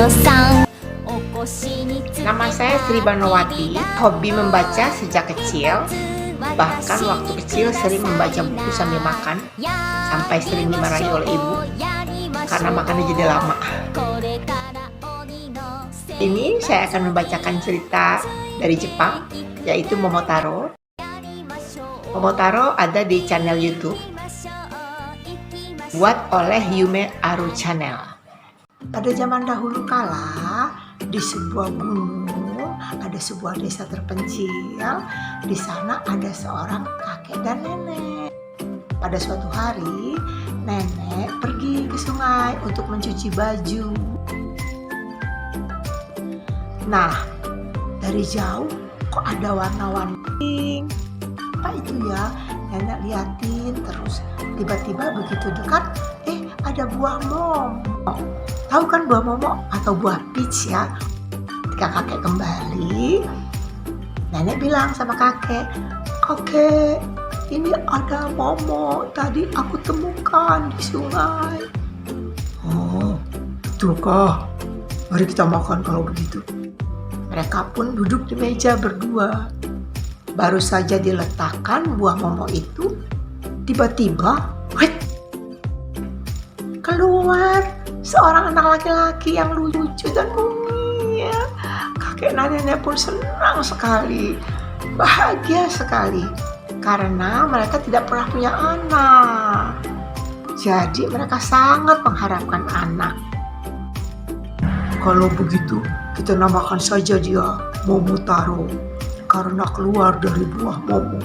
Nama saya Sri Banowati, hobi membaca sejak kecil. Bahkan waktu kecil sering membaca buku sambil makan, sampai sering dimarahi oleh ibu karena makannya jadi lama. Ini saya akan membacakan cerita dari Jepang, yaitu Momotaro. Momotaro ada di channel YouTube buat oleh Yume Aru Channel. Pada zaman dahulu kala, di sebuah gunung ada sebuah desa terpencil. Di sana ada seorang kakek dan nenek. Pada suatu hari, nenek pergi ke sungai untuk mencuci baju. Nah, dari jauh kok ada warna-warni pink. Apa itu ya? Nenek liatin terus. Tiba-tiba begitu dekat, ada buah momo. Tahu kan buah momo atau buah peach ya? Ketika kakek kembali, nenek bilang sama kakek, "Kakek, ini ada momo tadi aku temukan di sungai." "Oh, betulkah? Mari kita makan kalau begitu." Mereka pun duduk di meja berdua. Baru saja diletakkan buah momo itu, tiba-tiba keluar seorang anak laki-laki yang lucu dan mungil. Kakek dan nenek pun senang sekali, bahagia sekali, karena mereka tidak pernah punya anak. Jadi mereka sangat mengharapkan anak. "Kalau begitu, kita namakan saja dia Momotaro, karena keluar dari buah momo."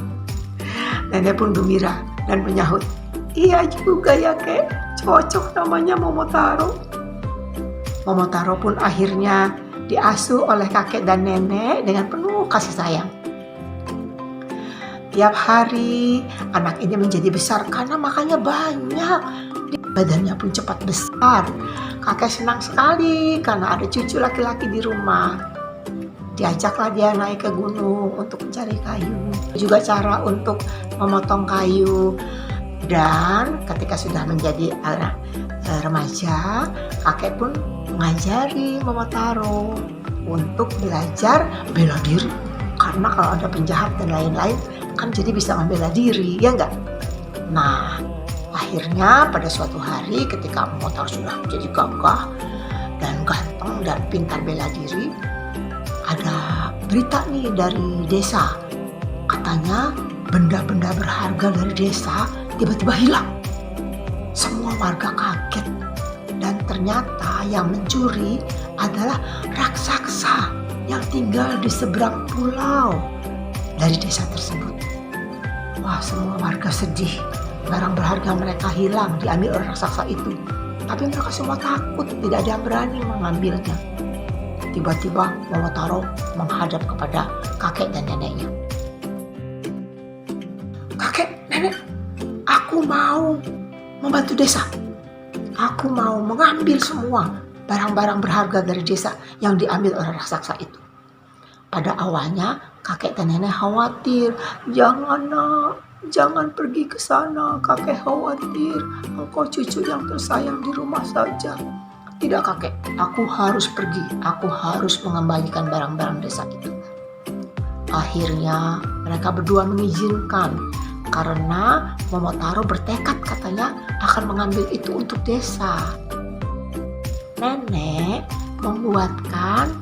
Nenek pun gembira dan menyahut, "Iya juga ya kek, cocok namanya Momotaro." Momotaro pun akhirnya diasuh oleh kakek dan nenek dengan penuh kasih sayang. Tiap hari anak ini menjadi besar karena makannya banyak. Badannya pun cepat besar. Kakek senang sekali karena ada cucu laki-laki di rumah. Diajaklah dia naik ke gunung untuk mencari kayu. Juga cara untuk memotong kayu. Dan ketika sudah menjadi anak remaja, kakek pun mengajari Momotaro untuk belajar bela diri. Karena kalau ada penjahat dan lain-lain, kan jadi bisa membela diri, ya enggak? Nah, akhirnya pada suatu hari ketika Momotaro sudah menjadi gagah dan ganteng dan pintar bela diri, ada berita nih dari desa. Katanya benda-benda berharga dari desa tiba-tiba hilang. Semua warga kaget dan ternyata yang mencuri adalah raksasa yang tinggal di seberang pulau dari desa tersebut. Wah, semua warga sedih. Barang berharga mereka hilang, diambil oleh raksasa itu. Tapi mereka semua takut, tidak ada yang berani mengambilnya. Tiba-tiba Momotaro menghadap kepada kakek dan neneknya. "Kakek, nenek, aku mau membantu desa. Aku mau mengambil semua barang-barang berharga dari desa yang diambil oleh raksasa itu." Pada awalnya kakek dan nenek khawatir. "Jangan nak, jangan pergi ke sana, kakek khawatir. Engkau cucu yang tersayang di rumah saja." "Tidak kakek, aku harus pergi. Aku harus mengembalikan barang-barang desa itu." Akhirnya mereka berdua mengizinkan karena Momotaro bertekad katanya akan mengambil itu untuk desa. Nenek membuatkan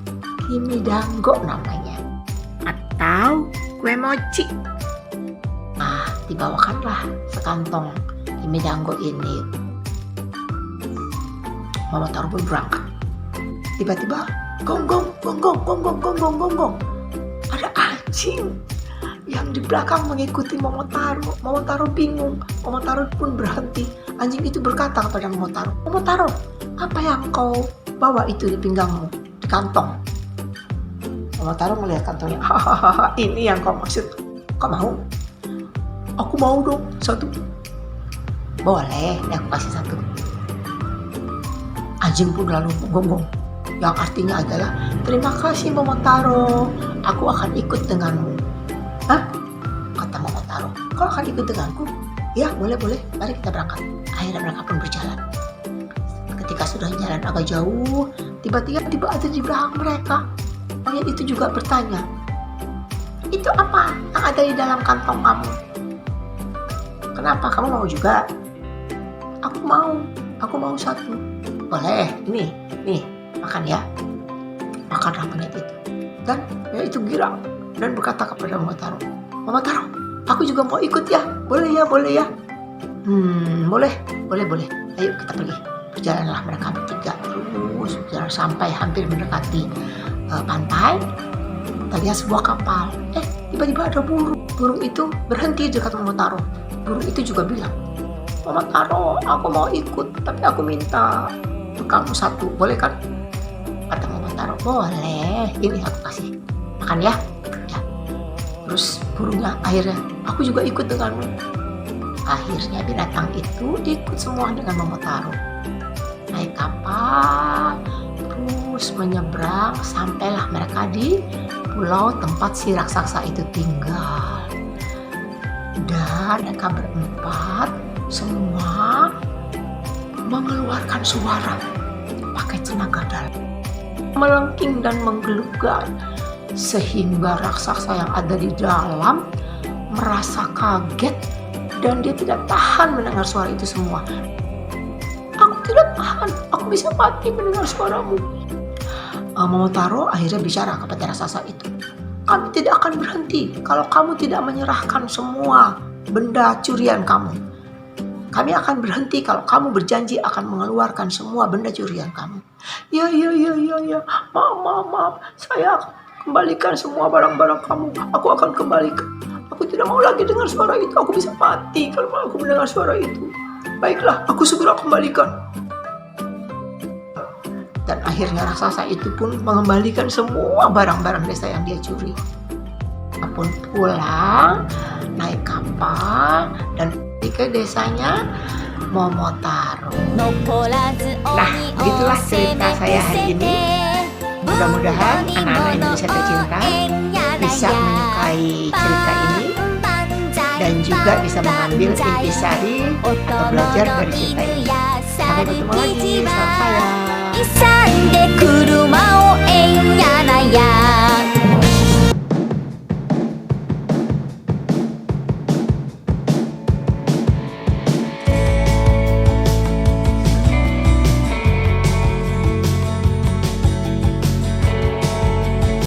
kimidango namanya, atau kue mochi. Nah, dibawakanlah sekantong kimidango ini. Momotaro pun berangkat. Tiba-tiba gonggong, gonggong, gonggong, gonggong, gonggong. Ada anjing yang di belakang mengikuti Momotaro. Momotaro bingung. Momotaro pun berhenti. Anjing itu berkata kepada Momotaro, "Momotaro, apa yang kau bawa itu di pinggangmu, di kantong?" Momotaro melihat kantongnya. "Hahaha, ini yang kau maksud. Kau mau?" "Aku mau dong, satu." "Boleh, aku kasih satu." Anjing pun lalu menggonggong, yang artinya adalah, "Terima kasih Momotaro, aku akan ikut denganmu." "Hah?" kata Momotaro. "Kau akan ikut denganku?" "Ya, boleh, mari kita berangkat." Akhirnya mereka pun berjalan. Ketika sudah jalan agak jauh, Tiba-tiba ada di belakang mereka. Monyet itu juga bertanya, "Itu apa yang ada di dalam kantong kamu? Kenapa kamu mau juga?" Aku mau satu." "Boleh, nih, makan ya." Makanlah monyet itu. Dan ya itu girang dan berkata kepada Momotaro, "Momotaro, aku juga mau ikut ya. Boleh ya?" Boleh. Ayo kita pergi." Berjalanlah mereka bertiga terus berjalan sampai hampir mendekati pantai. Terlihat sebuah kapal. Tiba-tiba ada burung. Burung itu berhenti dekat Momotaro. Burung itu juga bilang, "Momotaro, aku mau ikut, tapi aku minta kamu satu, boleh kan?" Kata Momotaro, "Boleh, ini aku kasih. Makan ya." Ya. Terus burungnya akhirnya, "Aku juga ikut denganmu." Akhirnya binatang itu ikut semua dengan Momotaro. Naik kapal, terus menyeberang, sampailah mereka di pulau tempat si raksasa itu tinggal. Dan mereka berempat semua mengeluarkan suara pakai tenaga dalam, melengking dan menggelegar, sehingga raksasa yang ada di dalam merasa kaget dan dia tidak tahan mendengar suara itu semua. "Aku tidak tahan, aku bisa mati mendengar suaramu." Momotaro akhirnya bicara kepada raksasa itu, "Kami tidak akan berhenti kalau kamu tidak menyerahkan semua benda curian kamu. Kami akan berhenti kalau kamu berjanji akan mengeluarkan semua benda curian kamu." Ya. Maaf. Saya akan kembalikan semua barang-barang kamu. Aku akan kembalikan. Aku tidak mau lagi dengar suara itu. Aku bisa mati kalau aku mendengar suara itu. Baiklah, aku segera kembalikan. Dan akhirnya raksasa itu pun mengembalikan semua barang-barang desa yang dia curi. Dia pun pulang, naik kapal, dan pergi ke desanya Momotaro. Nah, begitulah cerita saya hari ini. Mudah-mudahan anak-anak Indonesia tercinta bisa menyukai cerita ini dan juga bisa mengambil intisari atau belajar dari cerita ini. Sampai bertemu lagi, selamat sayang.